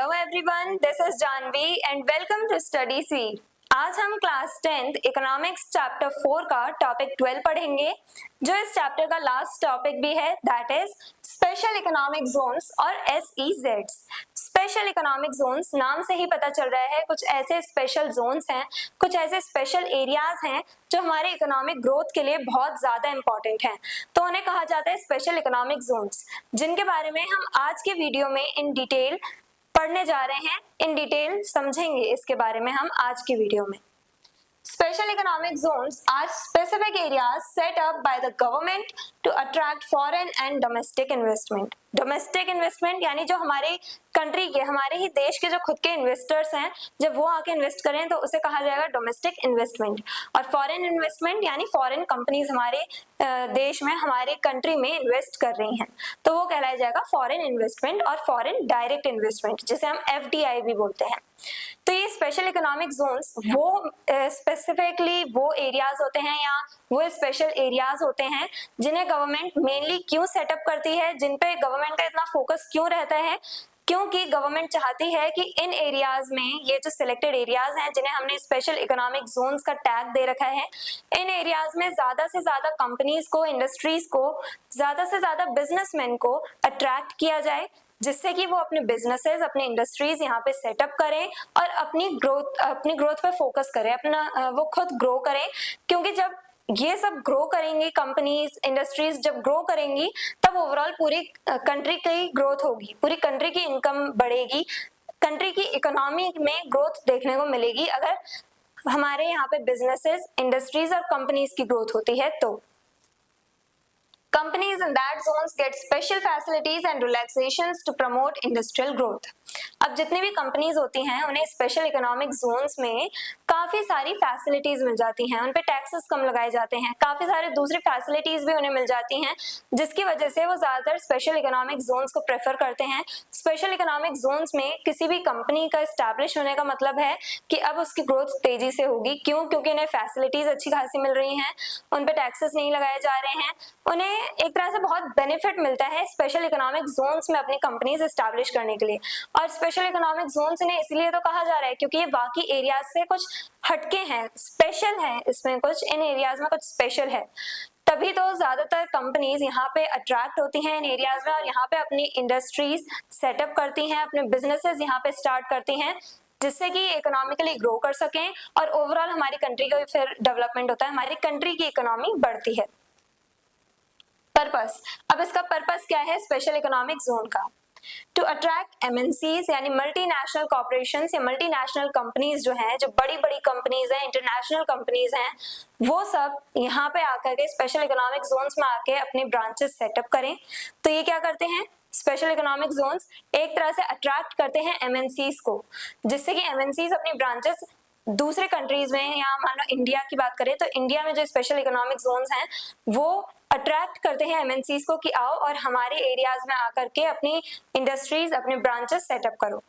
Hello everyone, this is Jahnavi and welcome to study C. आज हम class 10th economics chapter 4 का topic 12 पढ़ेंगे, जो इस चैप्टर का लास्ट टॉपिक भी है, that is special economic zones और SEZs। स्पेशल इकोनॉमिक जोन्स नाम से ही पता चल रहा है, कुछ ऐसे स्पेशल जोन्स हैं, कुछ ऐसे स्पेशल एरियाज हैं जो हमारे इकोनॉमिक ग्रोथ के लिए बहुत ज्यादा इंपॉर्टेंट हैं, तो उन्हें कहा जाता है स्पेशल इकोनॉमिक जोन्स, जिनके बारे में हम आज के वीडियो में इन डिटेल पढ़ने जा रहे हैं। इन डिटेल समझेंगे इसके बारे में हम आज की वीडियो में। Special economic zones are specific areas set up by the government to attract foreign and domestic investment. Domestic investment यानी जो हमारे कंट्री के, हमारे ही देश के जो खुद के इन्वेस्टर्स हैं, जब वो आके इन्वेस्ट करें तो उसे कहा जाएगा डोमेस्टिक इन्वेस्टमेंट। और फॉरेन इन्वेस्टमेंट यानी फॉरेन कंपनीज हमारे देश में, हमारे कंट्री में इन्वेस्ट कर रही हैं, तो वो कहलाया जाएगा फॉरेन इन्वेस्टमेंट और फॉरेन डायरेक्ट इन्वेस्टमेंट, जिसे हम FDI भी बोलते हैं। तो ये स्पेशल इकोनॉमिक जोन्स वो स्पेसिफिकली वो एरियाज होते हैं या वो स्पेशल एरियाज होते हैं जिन्हें गवर्नमेंट मेनली क्यों सेटअप करती है, जिन पे गवर्नमेंट का इतना फोकस क्यों रहता है, क्योंकि गवर्नमेंट चाहती है कि इन एरियाज में, ये जो सिलेक्टेड एरियाज हैं जिन्हें हमने स्पेशल इकोनॉमिक जोन्स का टैग दे रखा है, इन एरियाज में ज्यादा से ज्यादा कंपनीज को, इंडस्ट्रीज को, ज्यादा से ज्यादा बिजनेसमैन को अट्रैक्ट किया जाए, जिससे कि वो अपने बिजनेसेस, अपने इंडस्ट्रीज यहाँ पे सेटअप करें और अपनी ग्रोथ पे फोकस करें, अपना वो खुद ग्रो करें। क्योंकि जब ये सब ग्रो करेंगी, कंपनीज, इंडस्ट्रीज जब ग्रो करेंगी, तब ओवरऑल पूरी कंट्री की ग्रोथ होगी, पूरी कंट्री की इनकम बढ़ेगी, कंट्री की इकोनॉमी में ग्रोथ देखने को मिलेगी अगर हमारे यहाँ पे बिजनेसेस, इंडस्ट्रीज और कंपनीज की ग्रोथ होती है तो। Companies in that zones get special facilities and relaxations to promote industrial growth. अब जितनी भी कंपनीज होती हैं उन्हें स्पेशल इकोनॉमिक जोन्स में काफी सारी फैसिलिटीज मिल जाती हैं, उन पे टैक्सेस कम लगाए जाते हैं, काफी सारे दूसरी फैसिलिटीज भी उन्हें मिल जाती हैं, जिसकी वजह से वो ज्यादातर स्पेशल इकोनॉमिक जोन्स को प्रेफर करते हैं। स्पेशल इकोनॉमिक जोन्स में किसी भी कंपनी का एस्टैब्लिश होने का मतलब है कि अब उसकी ग्रोथ तेजी से होगी। क्यों? क्योंकि उन्हें फैसिलिटीज अच्छी खासी मिल रही हैं, उन पे टैक्सेस नहीं लगाए जा रहे हैं, उन्हें एक तरह से बहुत बेनिफिट मिलता है स्पेशल इकोनॉमिक जोन्स में अपनी कंपनीज एस्टैब्लिश करने के लिए। और स्पेशल इकोनॉमिक जोन्स इन्हें इसलिए तो कहा जा रहा है क्योंकि ये बाकी एरियाज से कुछ हटके हैं, स्पेशल हैं, इसमें कुछ, इन एरियाज में कुछ स्पेशल है, तभी तो ज्यादातर कंपनीज यहाँ पे अट्रैक्ट होती हैं इन एरियाज में और यहाँ पे अपनी इंडस्ट्रीज सेटअप करती हैं, अपने बिजनेसेस यहाँ पे स्टार्ट करती हैं, जिससे कि इकोनॉमिकली ग्रो कर सकें और ओवरऑल हमारी कंट्री का फिर डेवलपमेंट होता है, हमारी कंट्री की इकोनॉमी बढ़ती है। पर्पस, अब इसका पर्पस क्या है स्पेशल इकोनॉमिक जोन का? टू अट्रैक्ट MNCs यानी मल्टीनेशनल कॉर्पोरेशंस या मल्टीनेशनल कंपनीज जो हैं, जो बड़ी बड़ी कंपनीज हैं, इंटरनेशनल कंपनीज हैं, वो सब यहाँ पे आकर के स्पेशल इकोनॉमिक जोन्स में आके अपने ब्रांचेस सेटअप करें। तो ये क्या करते हैं, स्पेशल इकोनॉमिक जोन्स एक तरह से अट्रैक्ट करते हैं MNCs को, जिससे कि MNCs अपनी ब्रांचेस दूसरे कंट्रीज में, या मान लो इंडिया की बात करें तो इंडिया में जो स्पेशल इकोनॉमिक जोन्स हैं वो अट्रैक्ट करते हैं MNCs को कि आओ और हमारे एरियाज में आकर के अपनी इंडस्ट्रीज, अपने ब्रांचेस सेटअप करो।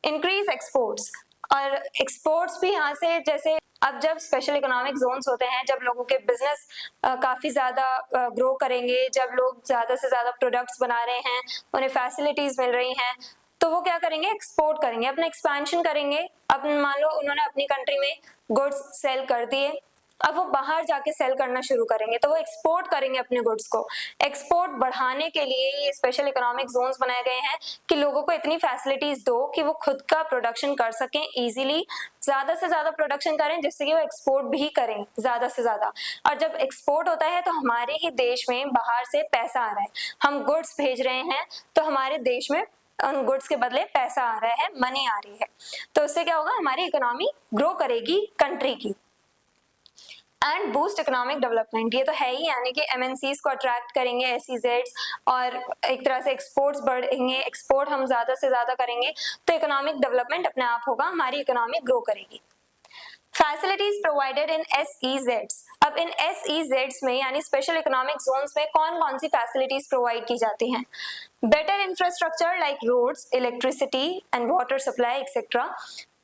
इंक्रीज एक्सपोर्ट्स, और एक्सपोर्ट्स भी यहाँ से, जैसे अब जब स्पेशल इकोनॉमिक जोन्स होते हैं, जब लोगों के बिजनेस काफी ज्यादा ग्रो करेंगे, जब लोग ज्यादा से ज्यादा प्रोडक्ट्स बना रहे हैं, उन्हें फैसिलिटीज मिल रही हैं, तो वो क्या करेंगे, एक्सपोर्ट करेंगे, अपना एक्सपेंशन करेंगे। अब मान लो उन्होंने अपनी कंट्री में गुड्स सेल कर दिए, अब वो बाहर जाके सेल करना शुरू करेंगे, तो वो एक्सपोर्ट करेंगे अपने गुड्स को। एक्सपोर्ट बढ़ाने के लिए ये स्पेशल इकोनॉमिक जोन्स बनाए गए हैं कि लोगों को इतनी फैसिलिटीज दो कि वो खुद का प्रोडक्शन कर सकें इजीली, ज्यादा से ज्यादा प्रोडक्शन करें, जिससे कि वो एक्सपोर्ट भी करें ज्यादा से ज्यादा। और जब एक्सपोर्ट होता है तो हमारे ही देश में बाहर से पैसा आ रहा है, हम गुड्स भेज रहे हैं, तो हमारे देश में उन गुड्स के बदले पैसा आ रहा है, मनी आ रही है, तो उससे क्या होगा, हमारी इकोनॉमी ग्रो करेगी कंट्री की। एंड बूस्ट इकोनॉमिक डेवलपमेंट, ये तो है ही, यानी कि MNCs को अट्रैक्ट करेंगे SEZs, और एक तरह से एक्सपोर्ट्स बढ़ेंगे, एक्सपोर्ट हम ज्यादा से ज्यादा करेंगे तो इकोनॉमिक डेवलपमेंट अपने आप होगा, हमारी इकोनॉमी ग्रो करेगी। फैसिलिटीज प्रोवाइडेड इन SEZs, अब इन SEZs में यानी स्पेशल इकोनॉमिक जोन्स में कौन कौन सी फैसिलिटीज प्रोवाइड की जाती हैं? Better infrastructure like roads, electricity and water supply etcetera,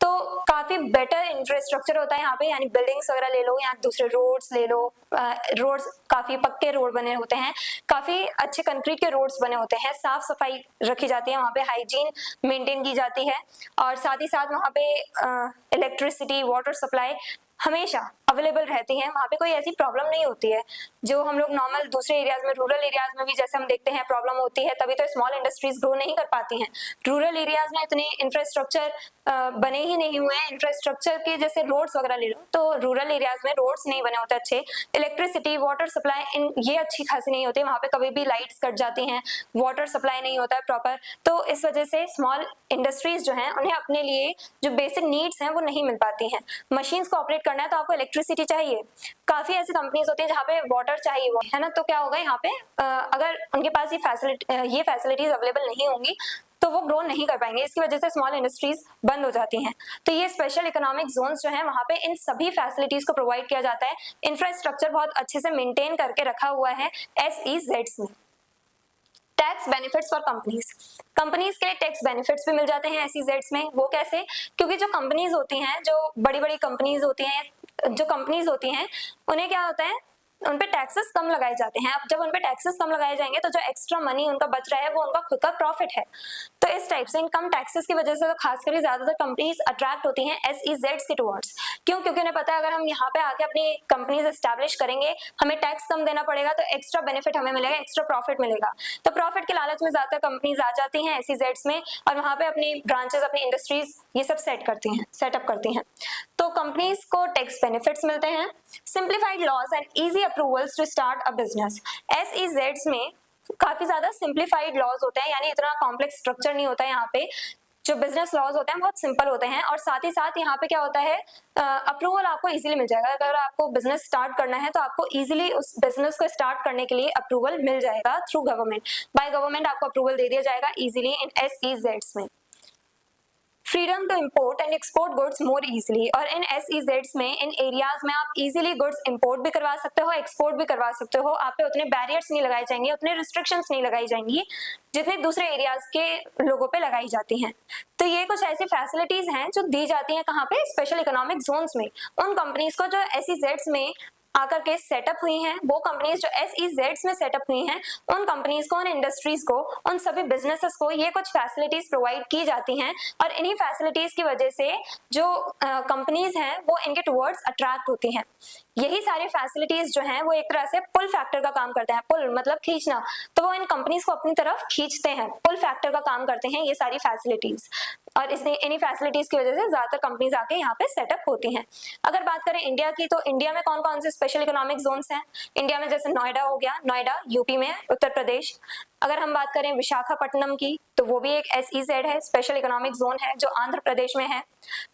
तो काफी बेटर इंफ्रास्ट्रक्चर होता है यहाँ पे, यानी बिल्डिंग्स वगैरह ले लो या दूसरे रोड्स ले लो, रोड्स काफी पक्के रोड बने होते हैं, काफी अच्छे कंक्रीट के रोड्स बने होते हैं, साफ सफाई रखी जाती है वहाँ पे, हाइजीन मेंटेन की जाती है, और साथ ही साथ वहाँ पे इलेक्ट्रिसिटी, वाटर सप्लाई हमेशा अवेलेबल रहती है, वहाँ पे कोई ऐसी प्रॉब्लम नहीं होती है जो हम लोग नॉर्मल दूसरे एरियाज में, रूरल एरियाज में भी जैसे हम देखते हैं प्रॉब्लम होती है, तभी तो स्मॉल इंडस्ट्रीज ग्रो नहीं कर पाती हैं। रूरल एरियाज में इतने इंफ्रास्ट्रक्चर बने ही नहीं हुए हैं, इंफ्रास्ट्रक्चर के जैसे रोड्स वगैरह ले लो तो रूरल एरियाज में रोड्स नहीं बने होते अच्छे, इलेक्ट्रिसिटी, वाटर सप्लाई इन ये अच्छी खासी नहीं होती, वहाँ पे कभी भी लाइट्स कट जाती हैं, वाटर सप्लाई नहीं होता है प्रॉपर, तो इस वजह से स्मॉल इंडस्ट्रीज जो हैं उन्हें अपने लिए जो बेसिक नीड्स हैं वो नहीं मिल पाती हैं। मशीन्स को ऑपरेट करना है तो आपको इलेक्ट्रिसिटी चाहिए, काफी ऐसी कंपनीज होती है जहाँ पे वाटर चाहिए वो है ना, तो क्या होगा यहाँ पे अगर उनके पास ये फैसिलिटीज अवेलेबल नहीं होंगी तो वो ग्रो नहीं कर पाएंगे, इसकी वजह से स्मॉल इंडस्ट्रीज बंद हो जाती हैं। तो ये स्पेशल इकोनॉमिक जोन्स जो है वहाँ पे इन सभी फैसिलिटीज को प्रोवाइड किया जाता है, इंफ्रास्ट्रक्चर बहुत अच्छे से मेंटेन करके रखा हुआ है SEZs में। टैक्स बेनिफिट्स फॉर कंपनीज के लिए टैक्स बेनिफिट्स भी मिल जाते हैं SEZs में। वो कैसे? क्योंकि जो कंपनीज होती हैं, जो बड़ी बड़ी कंपनीज होती हैं, जो कंपनीज होती हैं उन्हें क्या होता है, उन पे टैक्सेस कम लगाए जाते हैं। अब जब उन पे टैक्सेस कम लगाए जाएंगे तो जो एक्स्ट्रा मनी उनका बच रहा है वो उनका खुद का प्रॉफिट है। तो इस टाइप से इनकम टैक्सेस की वजह से तो खासकर ज्यादातर कंपनीज अट्रैक्ट होती हैं SEZs के टुवर्ड्स। क्यों? क्योंकि उन्हें पता है अगर हम यहाँ पे आके अपनी कंपनीज एस्टैब्लिश करेंगे, हमें टैक्स कम देना पड़ेगा तो एक्स्ट्रा बेनिफिट हमें मिलेगा, एक्स्ट्रा प्रॉफिट मिलेगा। तो प्रॉफिट के लालच में ज्यादातर कंपनीज आ जाती हैं SEZs में और वहाँ पे अपनी ब्रांचेस, अपनी इंडस्ट्रीज ये सब सेटअप करती हैं। तो कंपनीज को टैक्स बेनिफिट्स मिलते हैं, simplified laws and easy approvals to start a business. SEZs में काफी ज्यादा सिंप्लीफाइड लॉज होते हैं, यानी इतना कॉम्प्लेक्स स्ट्रक्चर नहीं होता है यहाँ पे, जो बिजनेस लॉज होते हैं बहुत सिंपल होते हैं, और साथ ही साथ यहाँ पे क्या होता है, अप्रूवल आपको इजीली मिल जाएगा। अगर आपको बिजनेस स्टार्ट करना है तो आपको इजीली उस बिजनेस को स्टार्ट करने के लिए अप्रूवल मिल जाएगा थ्रू गवर्नमेंट, बाय गवर्नमेंट आपको अप्रूवल दे दिया जाएगा इजीली इन SEZs में। Freedom to import and export goods more easily, और इन SEZs में, इन एरियाज में आप इजीली गुड्स इंपोर्ट भी करवा सकते हो, एक्सपोर्ट भी करवा सकते हो। आप पे उतने बैरियर्स नहीं लगाए जाएंगे, उतने रिस्ट्रिक्शंस नहीं लगाई जाएंगी जितने दूसरे एरियाज के लोगों पे लगाई जाती हैं। तो ये कुछ ऐसी फैसिलिटीज हैं जो दी जाती हैं कहाँ पे, स्पेशल इकोनॉमिक जोन्स में। उन कंपनीज को जो SEZs में आकर के सेटअप हुई हैं, वो कंपनीज जो SEZs में सेटअप हुई हैं, उन कंपनीज को, उन इंडस्ट्रीज को, उन सभी बिजनेसेस को ये कुछ फैसिलिटीज प्रोवाइड की जाती हैं, और इन्हीं फैसिलिटीज की वजह से जो कंपनीज हैं वो इनके टुवर्ड्स अट्रैक्ट होती हैं। यही सारी फैसिलिटीज जो हैं वो एक तरह से पुल फैक्टर का काम करते हैं। पुल मतलब खींचना, तो वो इन कंपनीज को अपनी तरफ खींचते हैं, पुल फैक्टर का काम करते हैं ये सारी फैसिलिटीज, और इन्हीं फैसिलिटीज की वजह से ज्यादातर कंपनीज आके यहाँ पे सेटअप होती हैं। अगर बात करें इंडिया की, तो इंडिया में कौन कौन से स्पेशल इकोनॉमिक जोन्स हैं? इंडिया में जैसे नोएडा हो गया, नोएडा यूपी में, उत्तर प्रदेश। अगर हम बात करें विशाखापट्टनम की, तो वो भी एक SEZ है, स्पेशल इकोनॉमिक जोन है, जो आंध्र प्रदेश में है।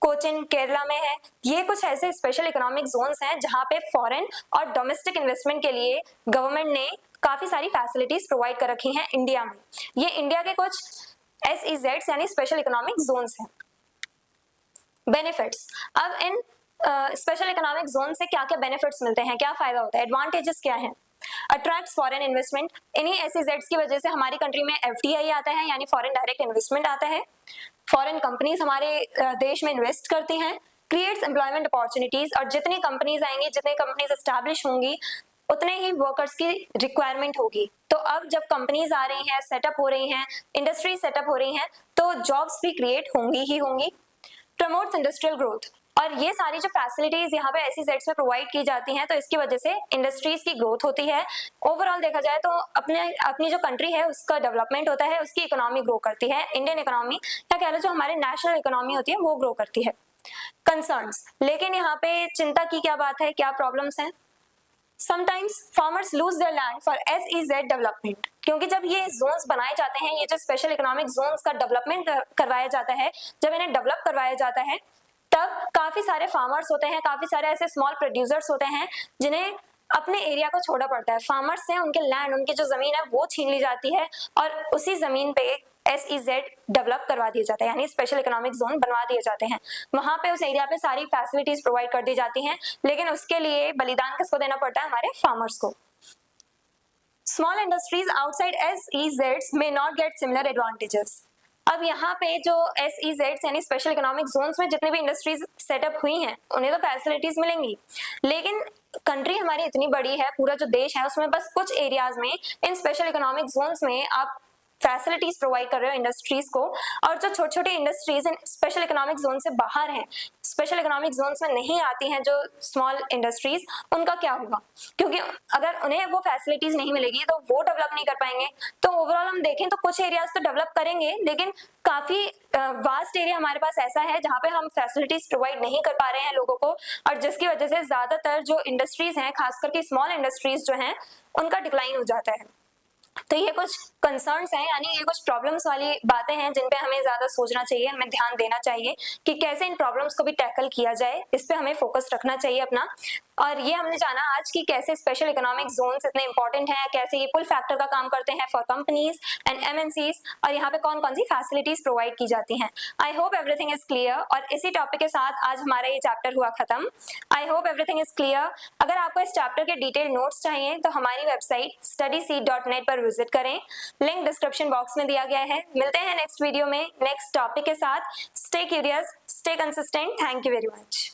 कोचिन केरला में है। ये कुछ ऐसे स्पेशल इकोनॉमिक जोन्स हैं जहाँ पे फॉरेन और डोमेस्टिक इन्वेस्टमेंट के लिए गवर्नमेंट ने काफी सारी फैसिलिटीज प्रोवाइड कर रखी हैं इंडिया में। ये इंडिया के कुछ SEZs यानी स्पेशल इकोनॉमिक जोन्स हैं। बेनिफिट्स, अब इन स्पेशल इकोनॉमिक जोन से क्या क्या बेनिफिट्स मिलते हैं, क्या फायदा होता है, एडवांटेजेस क्या हैं? अट्रैक्ट्स फॉरेन इन्वेस्टमेंट, इन्हीं SEZs की वजह से हमारी कंट्री में FDI आता है, यानी फॉरेन डायरेक्ट इन्वेस्टमेंट आता है। फॉरेन कंपनीज हमारे देश में इन्वेस्ट करती हैं। क्रिएट्स एम्प्लॉयमेंट अपॉर्चुनिटीज, और जितनी कंपनीज आएंगी, जितनी कंपनीज एस्टैब्लिश होंगी, उतने ही वर्कर्स की रिक्वायरमेंट होगी। तो अब जब कंपनीज आ रही हैं, सेटअप हो रही हैं, इंडस्ट्री सेटअप हो रही हैं, तो जॉब्स भी क्रिएट होंगी ही होंगी। प्रमोट्स इंडस्ट्रियल ग्रोथ, और ये सारी जो फैसिलिटीज यहाँ पे SEZs में प्रोवाइड की जाती हैं, तो इसकी वजह से इंडस्ट्रीज की ग्रोथ होती है। ओवरऑल देखा जाए तो अपनी जो कंट्री है उसका डेवलपमेंट होता है, उसकी इकोनॉमी ग्रो करती है, इंडियन इकोनॉमी या कह लो जो हमारे नेशनल इकोनॉमी होती है वो ग्रो करती है। कंसर्न्स, लेकिन यहाँ पे चिंता की क्या बात है, क्या प्रॉब्लम्स हैं? Sometimes farmers lose their land for SEZ development, क्योंकि जब ये जोन्स बनाए जाते हैं, ये जो स्पेशल इकोनॉमिक जोन्स का डेवलपमेंट करवाया जाता है, जब इन्हें डेवलप करवाया जाता है, तब काफी सारे फार्मर्स होते हैं, काफी सारे ऐसे स्मॉल प्रोड्यूसर्स होते हैं जिन्हें अपने एरिया को छोड़ना पड़ता है। फार्मर्स से उनके लैंड, उनकी जो जमीन है वो छीन ली जाती है, और उसी जमीन पे SEZ डेवलप करवा दिया जाता है, यानी स्पेशल इकोनॉमिक जोन बनवा दिए जाते हैं। वहां पे उस एरिया पे सारी फैसिलिटीज प्रोवाइड कर दी जाती हैं, लेकिन उसके लिए बलिदान किसको देना पड़ता है? हमारे फार्मर्स को। Small industries outside SEZs may not get similar advantages. अब यहाँ पे जो SEZ यानी स्पेशल इकोनॉमिक जोन्स में जितनी भी इंडस्ट्रीज सेटअप हुई हैं उन्हें तो फैसिलिटीज मिलेंगी, लेकिन कंट्री हमारी इतनी बड़ी है, पूरा जो देश है उसमें बस कुछ एरियाज में इन स्पेशल इकोनॉमिक जोन्स में आप फैसिलिटीज प्रोवाइड कर रहे हो इंडस्ट्रीज को, और जो छोटे छोटे इंडस्ट्रीज इन स्पेशल इकोनॉमिक जोन से बाहर हैं, स्पेशल इकोनॉमिक जोन्स में नहीं आती हैं जो स्मॉल इंडस्ट्रीज, उनका क्या होगा? क्योंकि अगर उन्हें वो फैसिलिटीज नहीं मिलेगी तो वो डेवलप नहीं कर पाएंगे। तो ओवरऑल हम देखें तो कुछ एरियाज तो डेवलप करेंगे, लेकिन काफी वास्ट एरिया हमारे पास ऐसा है जहाँ पे हम फैसिलिटीज प्रोवाइड नहीं कर पा रहे हैं लोगों को, और जिसकी वजह से ज्यादातर जो इंडस्ट्रीज हैं, खास करके स्मॉल इंडस्ट्रीज जो हैं, उनका डिक्लाइन हो जाता है। तो ये कुछ कंसर्न्स हैं, यानी ये कुछ प्रॉब्लम्स वाली बातें हैं जिन पे हमें ज्यादा सोचना चाहिए, हमें ध्यान देना चाहिए कि कैसे इन प्रॉब्लम्स को भी टैकल किया जाए, इस पे हमें फोकस रखना चाहिए अपना। और ये हमने जाना आज कि कैसे स्पेशल इकोनॉमिक जोन्स इतने इंपॉर्टेंट हैं, कैसे ये पुल फैक्टर का काम करते हैं फॉर कंपनीज एंड MNCs, और यहाँ पे कौन कौन सी फैसिलिटीज प्रोवाइड की जाती हैं। I hope everything is clear, और इसी टॉपिक के साथ आज हमारा ये चैप्टर हुआ खत्म। I hope everything is clear. अगर आपको इस चैप्टर के डिटेल नोट्स चाहिए तो हमारी वेबसाइट studyseed.net पर विजिट करें, लिंक डिस्क्रिप्शन बॉक्स में दिया गया है। मिलते हैं नेक्स्ट वीडियो में नेक्स्ट टॉपिक के साथ। Stay curious, stay consistent. Thank you very much.